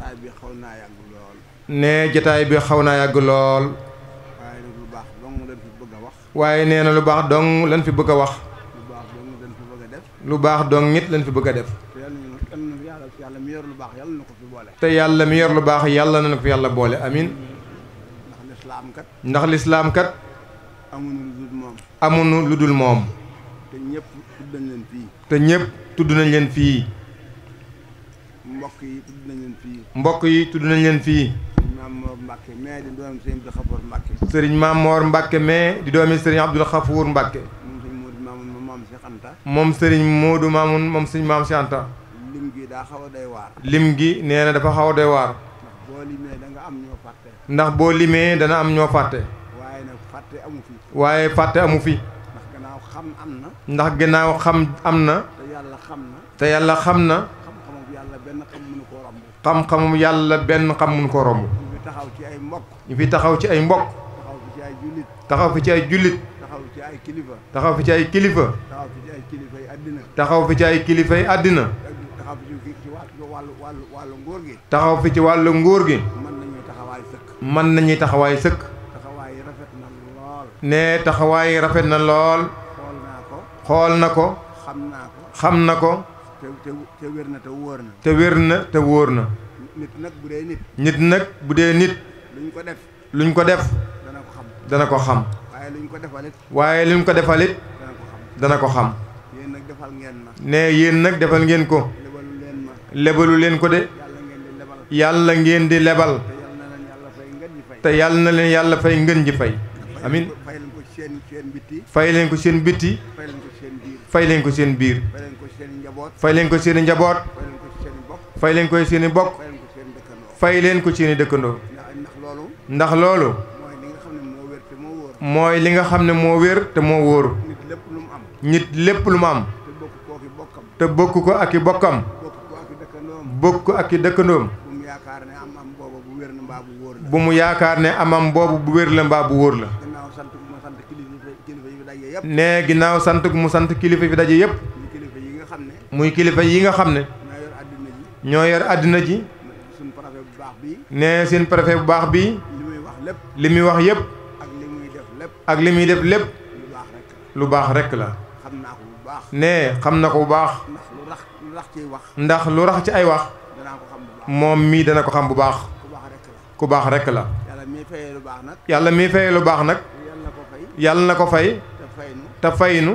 jotaay bi xaw naa yàgg lool. ne jotaay bi xaw naa yàgg lool. waaye nag lu baax dong lañ fi bëgg a wax. waaye nee na lu baax dong lañ fi bëgg a wax. lu baax dong lañ fi bëgg a def. lu baax dong nit lañ fi bëgg a def. yàlla mi yor lu baax yàlla na ko fi boole. te yàlla mi yor lu baax yàlla na ko fi yàlla boole amin. ndax lislaam kat. ndax lislaam kat. amuñu lu dul moom. amuñu lu dul moom. te ñëpp tudd nañ leen fii. te ñëpp tudd nañ leen fii. mbokk yi tudd nañ leen fii. mbokk yi tudd nañ leen fii. Maam Mor Mbacke mais di doomi Sëriñ Abdou Khafour Mbacke. sëriñ Maam Mor Mbacke mais di doomi sëriñ Abdou Khafour Mbacke. moom sëriñ Modou Mamoun moom sëriñ Maam Cheikh Anta. lim gi daa xaw a doy waar. lim gi nee na dafa xaw a doy waar. ndax boo limee da nga am ñoo fàtte. ndax boo limee dana am ñoo fàtte. waaye nag fàtte amu fi. waaye fàtte amu fi. ndax gannaaw xam am na. ndax gannaaw xam am na. te yàlla xam na. te yàlla xam na. xam-xamu yàlla benn xam mënu koo romb. xam-xamu yàlla benn xam mënu koo romb. ñu fi taxaw ci ay mbokk. ñu fi taxaw ci ay mbokk. taxaw fi ci ay jullit. taxaw fi ci ay jullit. taxaw ci ay kilifa. taxaw fi ci ay kilifa. taxaw fi ci ay kilifa yi àddina. taxaw fi ci ay kilifa yi àddina. taxaw fi ci wàllu nguur gi. taxaw fi ci wàllu nguur gi. mën nañuy taxawaay sëkk. mën nañuy taxawaay sëkk. taxawaay yi rafet na lool. ne taxawaay rafet na lool. xool naa ko. xool na ko. xam naa ko. xam na ko. te wér na te wóor na. te wér na te wóor na. nit nag bu dee nit. nit nag bu dee nit. luñ ko def. luñ ko def. dana ko xam. dana ko xam. waaye luñ ko defalit. waaye luñ ko defalit. dana ko xam. dana ko xam. yéen nag defal ngeen ma. ne yéen nag defal ngeen ko. lebalu leen ma. lebalu leen ko de. yàlla ngeen di lebal. yàlla ngeen di lebal. te yàlla na leen yàlla fay ngeen ji fay. amin. fay leen ko seen bitti. fay leen ko seen bitti. fay leen ko seen biir. fay leen ko seen biir. fay leen ko seen njaboot. fay leen ko seen i njaboot. fay leen ko seen i bokk. fay leen ko seen i bokk. fay leen ko seen dëkkandoo. fay leen ko seen i dëkkandoo. ndax loolu. ndax loolu. mooy li nga xam ne moo wér te moo wóor. mooy li nga xam ne moo wér te moo wóor. nit lépp lu mu am. nit lépp lu mu am. te bokk koo ki bokkam. te bokk ko ak i bokkam. bokk ko ak i dëkkandoom. bokk ak i dëkkandoom. bu mu yaakaar ne am booba bu wér na mbaa bu wóor la. bu mu yaakaar ne amam boobu bu wér la mbaa bu wóor la. gannaaw sant gu ma sant kilifa yi fi daje yëpp. ne ginnaaw sant gu mu sant kilifa fi daje yëpp. muy kilifa yi nga xam ne. muy kilifa yi nga xam ne. ñoo yor àddina ji. ñoo yor àddina ji. suñu préfet bu baax bii. ne seen préfet bu baax bii. li muy wax lépp. li muy wax yëpp. ak li muy def lépp. ak li muy def lépp. lu baax rek. lu baax rek la. xam naa ko bu baax. ne xam na ko bu baax. ndax lu rax ciy wax. ndax lu rax ci ay wax. danaa ko xam bu baax. moom mii dana ko xam bu baax. ku baax rek la. ku baax rek la. yàlla miy fayee lu baax nag. yàlla miy fayee lu baax nag. yàlla na ko fay. yàlla na ko fay. te faynu. te faynu.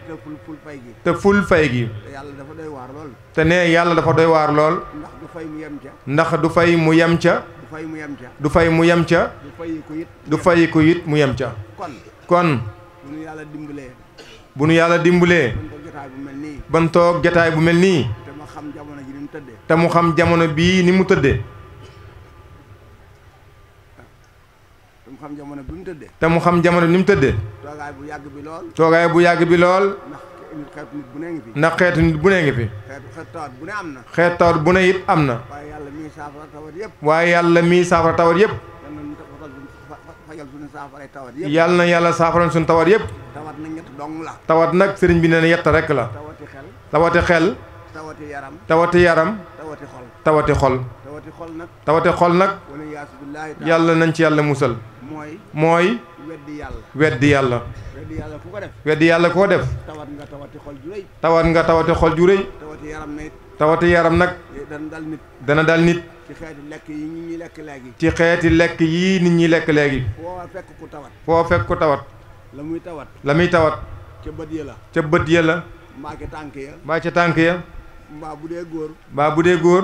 te ful fay gi. te ful fay gi. te yàlla dafa doy waar lool. te ne yàlla dafa doy waar lool. ndax du fay mu yem ca. ndax du fay mu yem ca. du fay mu yem ca. du fay mu yem ca. du fay ko it. du fay ko it mu yem ca. kon. bu nu yàlla dimbalee. bu nu yàlla dimbalee. ban toog jotaay bu mel nii. ban toog jataay bu mel nii. te ma xam jamono ji ni mu tëddee. te mu xam jamono bii ni mu tëddee. te mu xam jamono bi mu tëddee. te mu xam jamono ni mu tëddee. toogaay bu yàgg bi lool. toogaay bu yàgg bi lool. ndax xeetu nit bu ne ngi fi. ndax xeetu nit bu ne ngi fi. xeetu tawat bu ne am na. xeet tawat bu ne it am na. waaye yàlla miy saafara tawat yëpp. waaye yàlla miy saafara tawat yëpp. fajal suñu saafara tawat yëpp. yàlla na yàlla saafaral suñu tawat yëpp. tawat nag ñett dong la. tawat nag sëriñ bi nee na yett rek la. tawati xel. tawati xel. tawati yaram. tawati yaram. tawati xol. tawati xol. tawati xol nag. tawati xol nag. wala yaasu billaahi taala. yàlla nañ ci yàlla musal. mooy. weddi yàlla. weddi yàlla. weddi yàlla ku ko def. weddi yàlla koo def. tawat nga tawati xol ju rëy. tawat nga tawati xol ju rëy. tawati yaram na it. tawati yaram nag. dana dal nit. dana dal nit. ci xeeti lekk yi nit ñi lekk léegi. ci xeeti lekk yii nit ñi lekk léegi. foo fekk ku tawat. foo fekk ku tawat. la muy tawat. la muy tawat. ca bët ya la. ca bët ya la. mbaa ca tànk ya. mbaa ca tànk ya. mbaa bu dee góor. mbaa bu dee góor.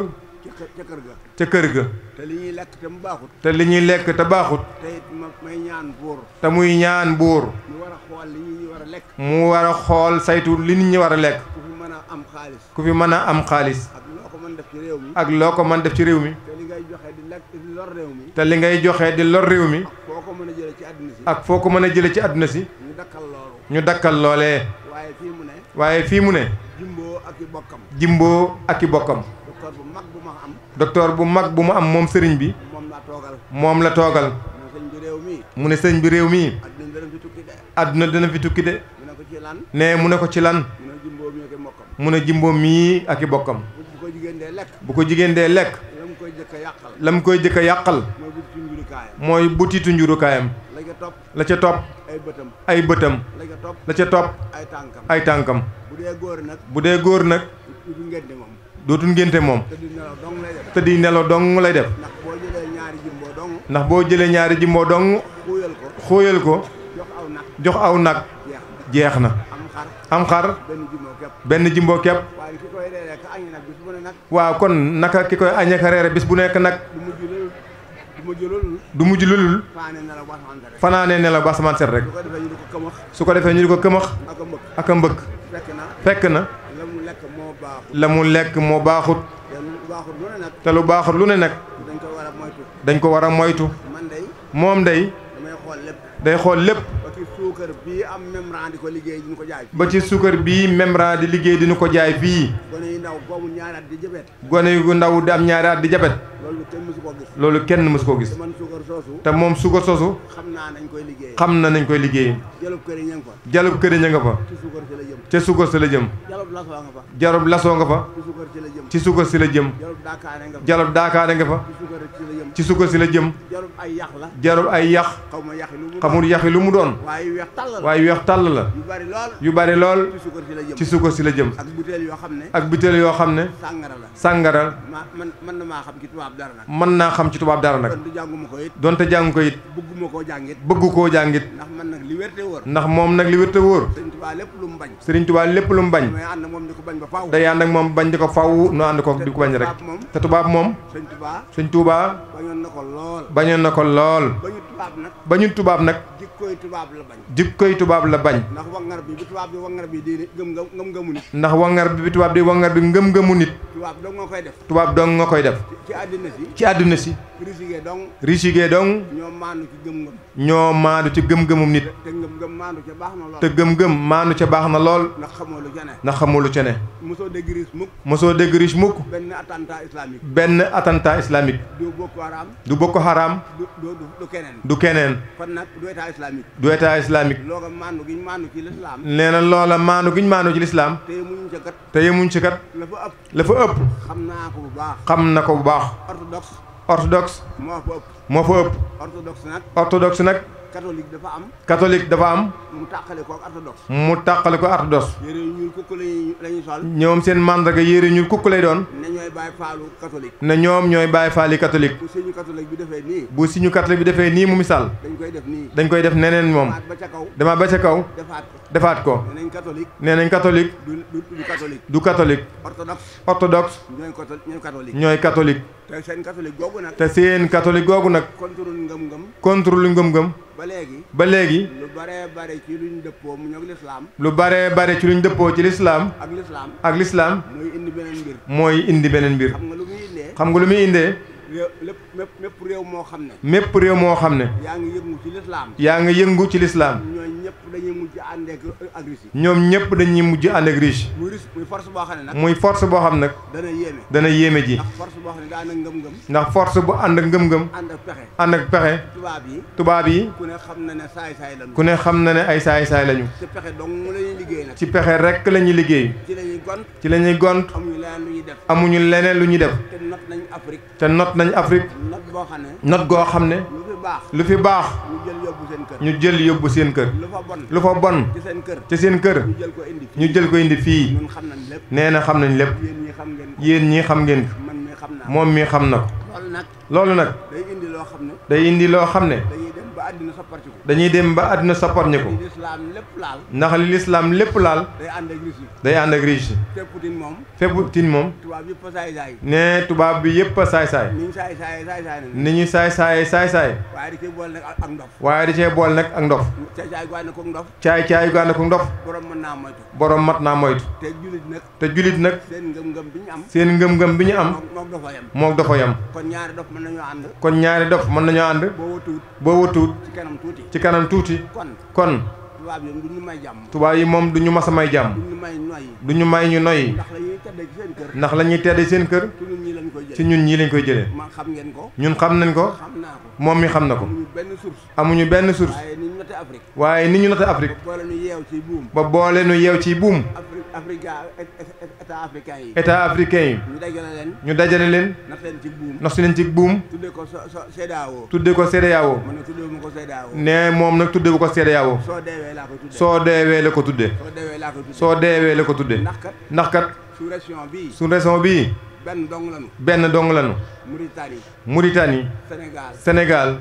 ca kër ga. ca kër ga. te li ñuy lekk te mu baaxut. te li ñuy lekk te baaxut. te it may ñaan buur. te muy ñaan buur. mu war a xool li ñuy war a lekk. mu war a xool saytu li nit ñi war a lekk. ku fi mën a am xaalis. ku fi mën a am xaalis. ak loo ko mën def ci réew mi. ak loo ko mën def ci réew mi. te li ngay joxe di lekk di lor réew mi. te li ngay joxe di lor réew mi. ak foo ko mën a jëlee ci àdduna si. ak foo ko mën a jëlee ci àdduna si. ñu dakkal loolu. ñu dakkal loolee. waaye fii mu ne. waaye fii mu ne. jimboo ak i bokkam. jimboo ak i bokkam. docteur bu mag bu ma am. docteur bu mag bu mu am moom sëriñ bi. moom la toogal. moom la toogal. mu ne sëñ bi réew mi. mu ne sëñ bi réew mi. àdduna dana fi tukki de. àdduna dana fi tukki de. mu ne ko ci lan. ne mu ne ko ci lan. mu ne jimboo mi ak i bokkam. mu ne jimboo mii ak i bokkam. bu ko jigéen dee lekk. bu ko jigéen dee lekk. la mu koy jëkk lam koy jëkk a yàqal mooy butitu njurukaayam la ca topp ay bëtam la ca topp ay tànkam bu dee góor nag dootul ngénte moom te di nelaw dong lay def ndax boo jëlee ñaari jimboo dong xóoyal ko jox aw nag jeex na am xar benn jimboo kepp waaw kon naka ki koy añee ka reere bis bu nekk nag du mujj lulul fanaanee nelaw ba asamaan set rek su ko defee ñu di ko këmax ak a mbëkk fekk na la mu lekk moo baaxut te lu baaxut lu ne nag dañ ko war a moytu moom day xool lépp ba ci suukar bii Memra di liggéey dinu ko jaay fii gone yu ndaw di am ñaari at di jabet loolu kenn mësu ko gis te moom suukar soosu xam na nañ koy liggéey jalub këriñ a nga fa ca suukar si la jëm jalub lasoo nga fa ci suukar si la jëm jalub daakaane nga fa ci suukar si la jëm jalub ay yax xamul yax yi lu mu doon waaye weex tàll la yu bari lool ci suukar si la jëm ak butéel yoo xam ne sàngara mën naa xam ci tubaab dara nag donte jàngu ko it bëggu koo jàngit ndax moom nag li wér te wóor Sëriñ Tuubaa lépp lu mu bañ day ànd ak moom bañ di ko faw nu ànd ko di ko bañ rek te tubaab moom Sëriñ Tuubaa bañoon na ko lool bañu tubaab nag jikkoy tubaab la bañ ndax wangar bi bi tubaab di wangar bi ngëm-ngëmu nit tubaab dong nga koy def ci àdduna si risigee dong ñoo maandu ci gëm-gëmum nit te gëm-gëm maandu ca baax na lool ndax xamoo lu ca ne mosoo dégg riche mukk benn attentat islamique du Boko Haram du keneen du état islamique nee na loola maandu giñ maandu ci lislaam te yemuñ ci kat la fa ëpp xam na ko bu baax orthodoxe moo fa ëpp orthodoxe nag catholique dafa am mu tàqale ko orthodoxe ñoom seen mandarga yére ñuul kukk lay doon ne ñoom ñooy bàyyi faali catholique bu siñu catholique bi defee nii mu misaal dañ koy def neneen moom dama ba ca kaw defaat ko nee nañ catholique du catholique orthodoxe ñooy catholique te seen catholique googu nag contrôle ngëm-ngëm ba léegi lu baree bare ci luñ dëppoo ci lislaam ak lislaam mooy indi beneen mbir xam nga lu muy indee mépp réew moo xam ne yaa ngi yëngu ci lislaam ñoom ñëpp dañuy mujj ànd ak riche muy force boo xam nag dana yéeme ji ndax force bu ànd ak ngëm-ngëm ànd ak pexe tubaab yi ku ne xam na ne ay saay-saay lañu ci pexe rekk la ñuy liggéey ci la ñuy gont amuñu leneen lu ñuy def te not nañ Afrique not goo xam ne lu fi baax ñu jël yóbbu seen kër lu fa bon ci seen kër ñu jël ko indi fii nee na xam nañ lépp yéen ñii xam ngeen ko moom mii xam na ko loolu nag day indi loo xam ne dañuy dem ba àddina sopparñi ko ndax li lislaam lépp laal day ànd ak riche fépp tin moom ne tubaab bi yëpp a saay-saay ni ñu saay-saay waaye da cee bool nag ak ndof caay-caay gu ànd ak ndof borom mat naa moytu te julit nag seen ngëm-ngëm bi ñu am mook dafa yam kon ñaari dof mën nañoo ànd boo watuut ci kanam tuuti kon tubaab yi moom du ñu mas a may jàmm du ñu may ñu noyyi ndax la ñuy tedde seen kër ci ñun ñii lañ koy jëlee. xam ngeen ko. ñun xam nañ ko. moom mi xam na ko. amuñu benn source. waaye ni ñu noté Afrique. ba boole nu yeew ci buum. état africain yi. ñu dajale leen. nos leen ci buum. tudde ko CEDEAO. ne moom nag tudde bu ko CEDEAO. soo deewee la ko tudde. soo deewee la ko tudde. ndax kat. su région bii. benn dong lanu. Mauritanie. Sénégal.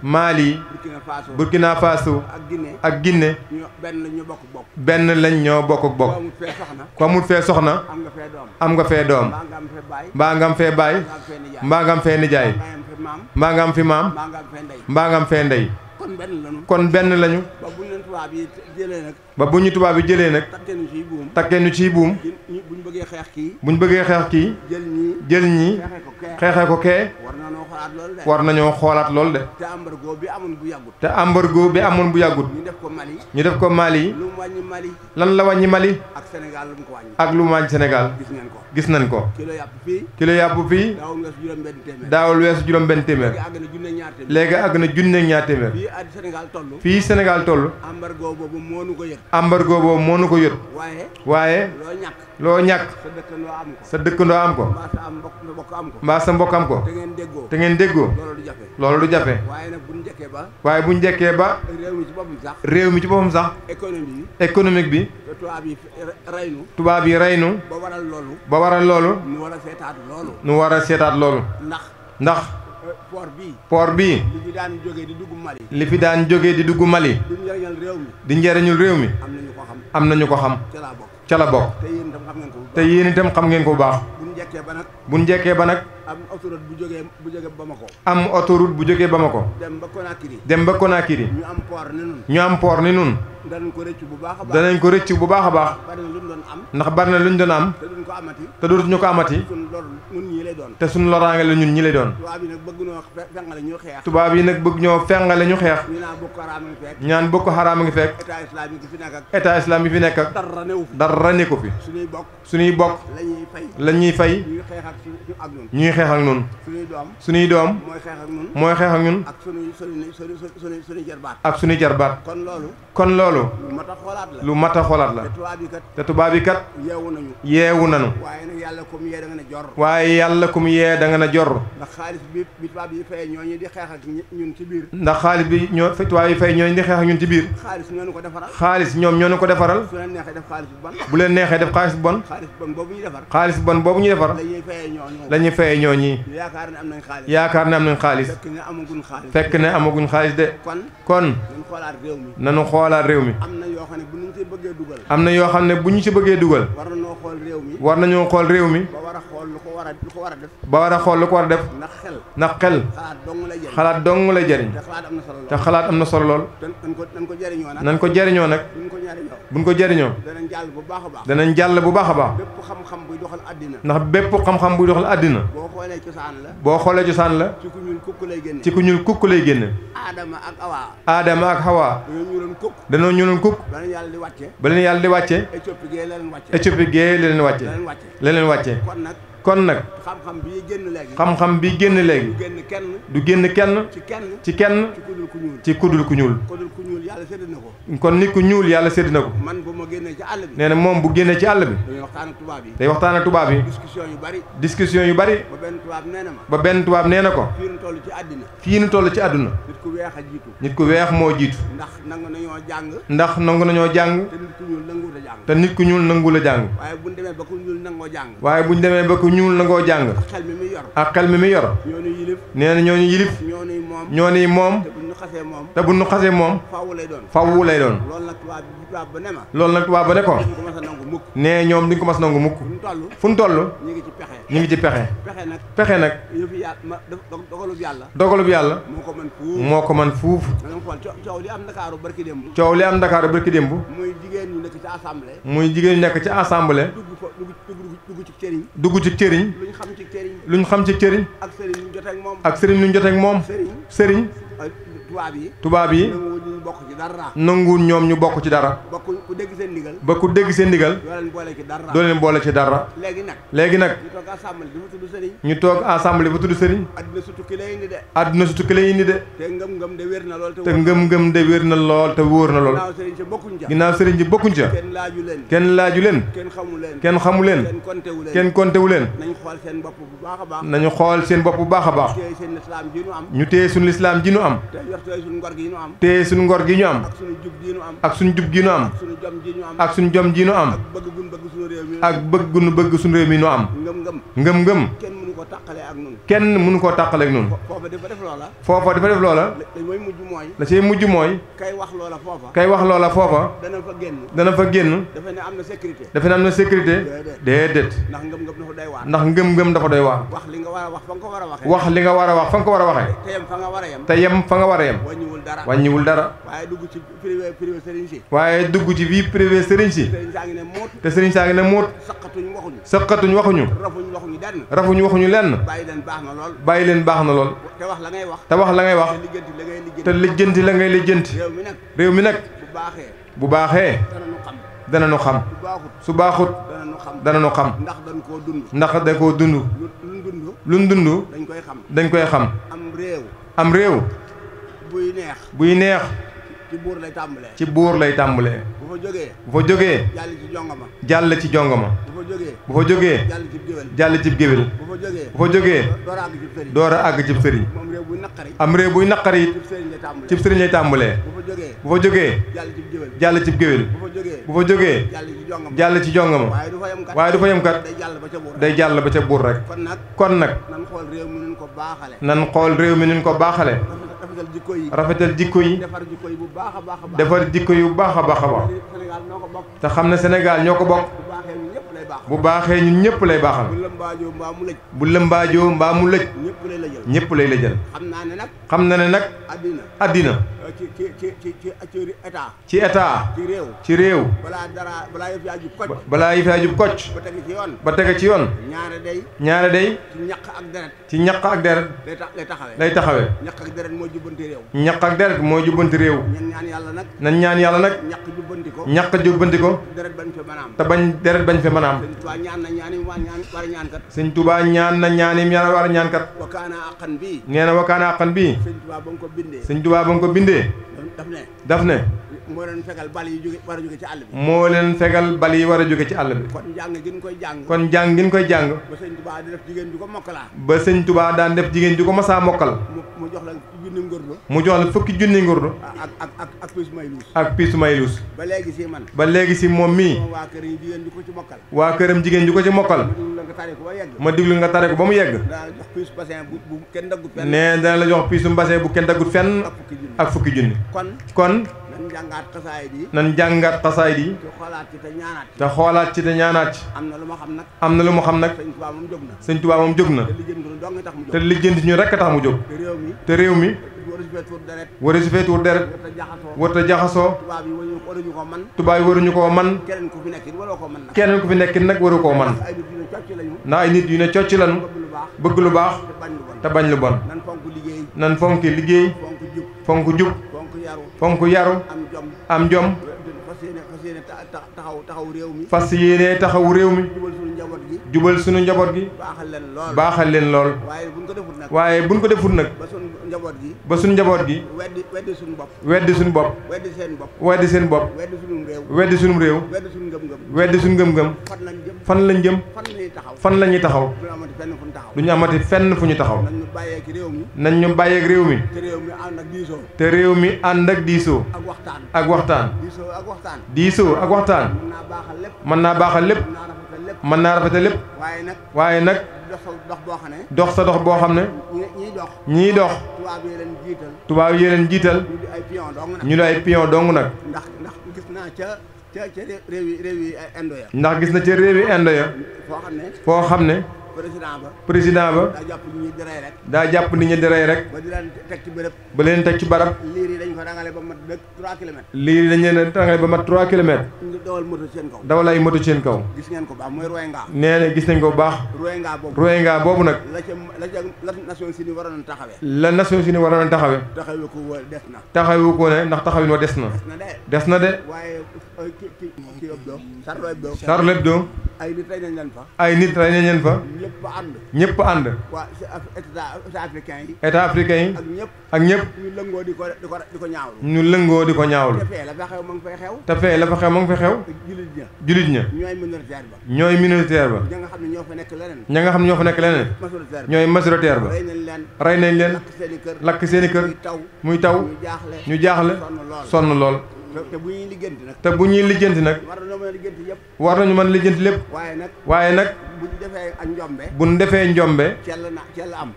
Mali. Burkina Faso. ak Guinée. benn lañ ñoo bokk. ku amul fee soxna. am nga fee doom. mbaa nga am fee baay. mbaa nga am fee nijaay. mbaa nga am fi maam. mbaa nga am fee ndey. kon benn lañu. ba bu ñu tubaab yi jëlee nag. takkee nu ciy buum. buñ bëggee xeex kii. jël ñi xeexee ko kee. war nañoo xoolaat lool de. te embargo bi amoon bu yàggut. ñu def ko Mali. lan la wàññi Mali. ak lu mu wàññi Sénégal. gis nañ ko. kilo yàpp fii. daawul weesu juróom-benn téeméer. léegi àgg na junne ñaar téeméer. fii Sénégal toll. embargo boobu moo nu ko yët. waaye loo ñàkk sa dëkkandoo am ko. mbaa sa mbokk am ko. te ngeen déggoo. loolu du jafe. waaye bu ñu njëkkee ba. réew mi ci boppam sax. économique bi. tubaab yi rey nu. ba waral loolu. nu war a seetaat loolu. ndax. port bii. li fi daan jógee di dugg Mali. di njëriñul réew mi. am nañu ko xam. ca la bokk. te yéen itam xam ngeen ko bu baax. bu njëkkee ba nag. am autoroute bu jógee Bamako. am autoroute bu jógee Bamako. dem ba Conakry. ñu am port ni nun. danañ ko rëcc bu baax a baax. ndax bari na lu ñu doon am. te dootuñu ko amati. te suñu loraange la ñun ñi lay doon. tubaab yi nag bëgg ñoo fengale ñu xeex. ñaan Boko Haram ngi fekk. état islamique fi nekk ak. dara ne ko fi. suñuy bokk. la ñuy fay. ñuy xeex ak ñun. suñuy doom. mooy xeex ak ñun. ak suñuy jarbaat. kon loolu. lu mat a xoolaat la. te tubaab yi kat. yeewu nañu. waaye yàlla kum yee da nga na jor. ndax xaalis bi tubaab yi fay ñooñu di xeex ak ñun ci biir. ndax xaalis bi tubaab yi fay ñooñu di xeex ak ñun ci biir. xaalis ñoo ñu ko defaral. xaalis ñoom ñoo ñu ko defaral. su leen neexee def xaalis bu bon. bu leen neexee def xaalis bu bon. xaalis bon boobu ñu defar. la ñuy fayee ñooñi. yaakaar ne am nañ xaalis. fekk ne amaguñ xaalis de. kon nañu xoolaat réew mi. am na yoo xam ne bu ñu ci bëggee dugal. war nañoo xool réew mi. ba war a xool lu ko war a def. ndax xel. xalaat dong lay jëriñ. te xalaat am na solo lool. nañ ko jëriñoo nag. buñ ko jëriñoo. danañ jàll bu baax a baax. ndax bépp xam-xam buy doxal àddina. boo xoolee cosaan la. ci ku ñuul kukk lay génne. Aadama ak Hawa. dañoo ñuuloon kukk. ba leen yàlla di wàcce. Éthiopie gee la leen wàcce. kon nag xam-xam bi génn léegi du génn kenn ci kenn ci kudul ku ñuul. kon nit ku ñuul yàlla sédd na ko. nee na moom bu génnee ci àll bi day waxtaan ak tubaab yi. discussion yu bari ba benn tubaab nee na ko fii nu toll ci àdduna nit ku weex moo jiitu. ndax nangu nañoo jàng te nit ku ñuul nangu la jàng. waaye buñ demee ba ku ñuul nangoo jàng ak xel mi yor nee na ñooñu yilif ñoo ni moom te bu ñu xasee moom fawwu lay doon. loolu nag tubaab ba ne ko nee ñoom duñ ko mas nangu mukk. fu ñu toll ñu ngi ci pexe nag dogalub yàlla moo ko man fuuf. coow li am Ndakaaru barki démb muy jigéen ñu nekk ci assemblée dugg ci cëriñ luñ xam ci cëriñ ak sëriñ luñ jotee ak moom sëriñ tubaab yi nanguwul ñoom ñu bokk ci dara ba ku dégg seen ndigal doo leen boole ci dara léegi nag ñu toog assemblée ba tudd sëriñ àdduna su tukki lay indi de te ngëm-ngëm de wér na lool te wóor na lool ginnaaw sëriñ ci bokkuñ ca kenn laaju leen kenn xamu leen kenn kontewu leen nañu xool seen bopp bu baax a baax ñu téye suñu lislaam ji nu am téye suñu ngor gi ñu am ak suñu jub gi nu am ak suñu jom ji nu am ak bëgg nu bëgg suñu réew mi nu am ngëm-ngëm kenn mënu koo tàqale ak nun foofa dafa def loola la cay mujj mooy kay wax loola foofa dana fa génn dafa ne am na sécurité déedéet ndax ngëm-ngëm dafa doy waar wax li nga war a wax fa nga ko war a waxee te yem fa nga war a yem wàññiwul dara waaye dugg ci vie privée sëriñ si te sëriñ saa ngi ne muut sëqatuñ waxuñu rafuñu waxuñu lenn bàyyi leen baax na lool te wax la ngay wax te lijjanti la ngay lijjanti réew mi nag bu baaxee dana nu xam su baaxut dana nu xam ndax da koo dund luñ dund dañ koy xam am réew buy neex ci buur lay tàmbalee bu fa jógee jàll ci jongama bu fa jógee jàll ci géwél bu fa jógee door a àgg cib sëriñ am réew buy naqari it cib sëriñ lay tàmbalee bu fa jógee jàll cib géwél bu fa jógee jàll ci jongama waaye du fa yem kat day jàll ba ca buur rek kon nag nan xool réew mi nuñ ko baaxale rafetal jikko yi defar jikko yu baax a baax a baax te xam ne Sénégal ñoo ko bokk bu baaxee ñun ñëpp lay baaxal bu lëmbaajoo mbaa mu lëj ñëpp lay lëjal xam na ne nag àddina ci état ci réew balaa yëf yaa jub kocc ba tege ci yoon ñaare day ci ñaq ak deret lay taxawee ñaq ak deret mooy jubbanti réew nañ ñaan yàlla nag ñaq jubbanti ko te bañ deret bañ fe manaam sëñ Tuubaa ñaan na ñaanim yàlla war a ñaan kat nee na wakaana àqan bii sëñ Tuubaa ba nga ko bindee daf ne moo leen fegal bal yi war a jóge ci àll bi moo leen fegal bal yi war a jóge ci àll bi kon jàng gin koy jàng ba sëñ Tuubaa di def jigéen ju ko mokkalaa ba sëñ Tuubaa daan def jigéen ju ko masaa mokkal mu jox la junni ngurdu mu jox la fukki junni ngurdu ak piisu mayluus ak piisu mayluus ba léegi si moom mii waa këram jigéen ju ko ci mokkal ma diglu nga tare ko ba mu yegg nee dana la jox piisu bassin bu kenn daggut fenn ak fukki junni kon nan jàngaat xasaayid yi te xoolaat ci te ñaanaat ci am na lu mu xam nag sëñ Tuubaa moom jóg na te lijjanti ñu rekk a tax mu jóg te réew mi war a si fee tuur deret warta jaxasoo tubaab yi waruñu koo man keneen ku fi nekk nag waru koo man ndax ay nit yu ne cocc lañu bëgg lu baax te bañ lu bon nan fonk liggéey fonk jub fonk yaru am jom fas yéene taxaw réew mi jubal suñu njaboot gi baaxal leen lool waaye buñ ko defut nag ba suñu njaboot gi weddi suñu bopp weddi seen bopp weddi suñu réew weddi suñu ngëm-ngëm fan lañ jëm fan la ñuy taxaw duñu amati fenn fu ñu taxaw nañ ñu bàyyeeg réew mi te réew mi ànd ak diisoo ak waxtaan diisoo ak waxtaan mën naa baaxal lépp mën naa rafetal lépp waaye nag dox sa dox boo xam ne ñiy dox tubaab yi leen jiital ñu di ay pion dong nag ndax gis na ca réewi indo ya foo xam ne président ba daa jàpp nit ñi di rey rek ba leen teg ci barab liir yi dañ ko rangale ba mat 3 kilomètres. liir yi dañ leen rangale ba mat 3 kilomètres ñu dawal moto seen kaw. dawal ay moto seen kaw. gis ngeen ko baax mooy Rohingya. nee na gis nañ ko bu baax. Rohingya boobu nag. la Nations Unies waroon a taxawee. la Nations Unies waroon a taxawee. taxawee ko des na. taxawu ko ne ndax taxawin wa des na. des na de. waaye kii Hebdo. Charlie Hebdo. ay nit rey nañ leen fa. ay nit rey nañ leen fa. ñëpp ànd. ñëpp ànd. waa état africain yi. état africain yi. ak ñëpp. ñu lëngoo di ko ñaawlu. ñu lëngoo di ko ñaawlu. te fee la fa xew ma ngi fay xew. te fee la fa xew ma ngi fay xew. julit ña. ñooy minoritaire ba. ñooy minoritaire ba. ña nga xam ne ñoo fa nekk leneen. ña nga xam ne ñoo fa nekk leneen. ñooy majoritaire ba. rey nañ leen. lakk seeni kër. muy taw. ñu jaaxle. sonn lool. te bu ñuy lijjanti nag. te bu ñuy lijjanti nag. war nañu mën a lijjanti lépp. waaye nag. bu ñu defee ak njombe. bu ñu defee njombe.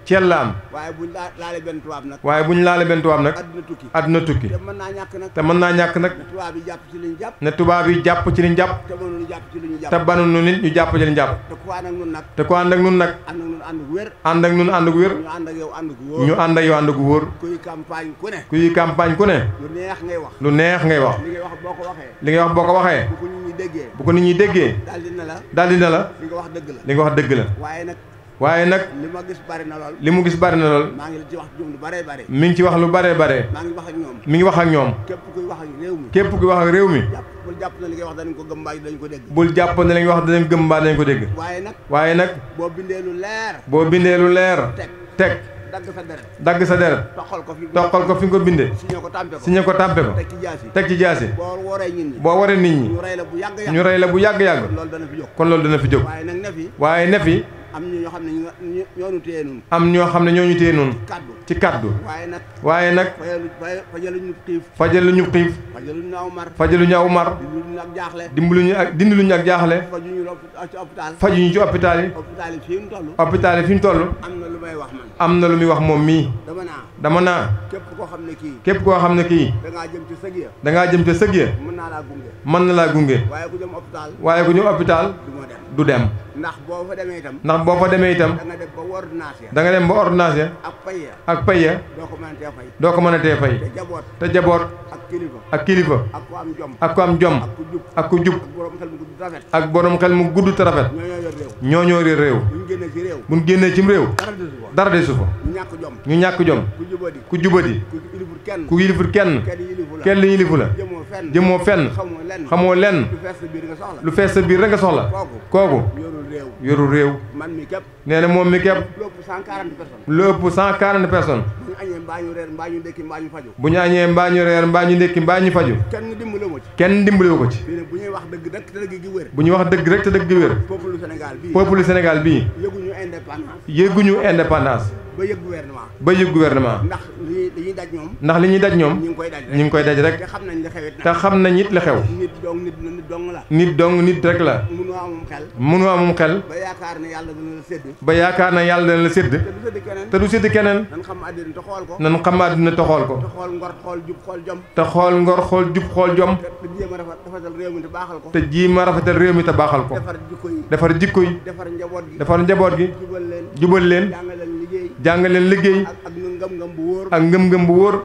cell la am. waaye bu ñu laalee benn tubaab nag. waaye bu ñu laalee benn tubaab nag. adduna tukki. te mën naa ñàkk nag. te mën naa ñàkk nag. ne tubaab yi jàpp ci liñ jàpp. ne tubaab yi jàpp ci liñ jàpp. te mënuñu jàpp ci liñ jàpp. te banuñu nit ñu jàpp ci liñ jàpp. te ku ànd ak nun nag. te ku ànd ak nun nag. ànd gu wér. ànd ak nun ànd gu wér. ñu ànd ak yow ànd gu wóor. ñu ànd ak yow ànd gu wóor. kuy campagne ku ne. kuy campagne ku ne. lu neex ngay wax. lu neex ngay wax. li ngay wax boo ko waxee. li ngay wax boo ko waxee. bu ko nit ñi déggee. bu ko nit ñi déggee. daldi na la. li nga wax dëgg la. li nga wax dëgg la. waaye nag. li ma gis bari na lool. li mu gis bari na lool. maa ngi ci wax lu bare bare. mi ngi ci wax lu bare bare. maa ngi wax ak ñoom. mi ngi wax ak ñoom. képp kuy wax ak réew mi. képp kuy wax ak réew mi. bul jàpp na li ngay wax danañ ko gëm mbaa danañ ko dégg. bul jàpp na li ngay wax danañ gëm mbaa danañ ko dégg. waaye nag. boo bindee lu leer. boo bindee lu leer. teg. dagg sa deret. toqal ko fi nga ko bindee. signé ko tàmpe ko. teg ci jaasi. boo waree nit ñi. ñu rey la bu yàgg-yàgg. kon loolu dana fi jóg. waaye ne fi. am ñoo xam ne ñoo ñu téye noonu. am ñoo xam ne ñoo ñu téye noonu. ci kaddu. waaye nag. fajaluñu xiif. fajaluñu aw mar. dimbaluñu ak dindiluñu ak jaaxle. fajuñu ci hôpital yi. hôpital yi fi ñu toll. am na lu muy wax moom mii. dama naa. képp koo xam ne kii. dangaa jëm ca sëg ya. mën na laa gunge. waaye ku jëm hôpital. du dem. ndax boo fa demee itam. da nga dem ba ordonnance. ak pay ya. doo ko mën a tee fay. te jaboot. ak kilifa. ak ku am jom. ak ku jub. ak borom xel mu gudd te rafet. ñoo ñoo réew. buñ génnee cim réew. dara desu fa. ñu ñàkk jom. ku jubadi. ku yilifut kenn. kenn yilifu la. jëmoo fenn. xamoo lenn. lu fees sa biir rek nga soxla. kooku. yorul réew. nee na moom mi képp. lu ëpp 140 personnes. bu ñu añee mbaa ñu reer mbaa ñu ndékki mbaa ñu faju. kenn dimbalewu ko ci. bu ñuy wax dëgg rek te dëgg gi wér. bu ñuy wax dëgg rek te dëgg gi wér. peuple Sénégal bii. yëguñu indépendance. ba yëg gouvernement. ndax li ñuy daj ñoom. ndax li ñuy daj ñoom. ñu ngi koy daj rek. te xam nañ it li xew. nit dong nit rek la. mënoo amum xel. ba yaakaar ne yàlla dana la sédd. ba yaakaar ne yàlla dana la sédd. te du sédd keneen. nan xam àddina te xool ko. nan xam àddina te xool ko. te xool ngor xool jub xool jom. te xool ngor xool jub xool jom. te jéem a rafetal réew mi te baaxal ko. te jéem a rafetal réew mi te baaxal ko. defar jikko yi. defar njaboot gi. jubal leen. jàngal leen liggéey. ak ngëm-ngëm bu wóor.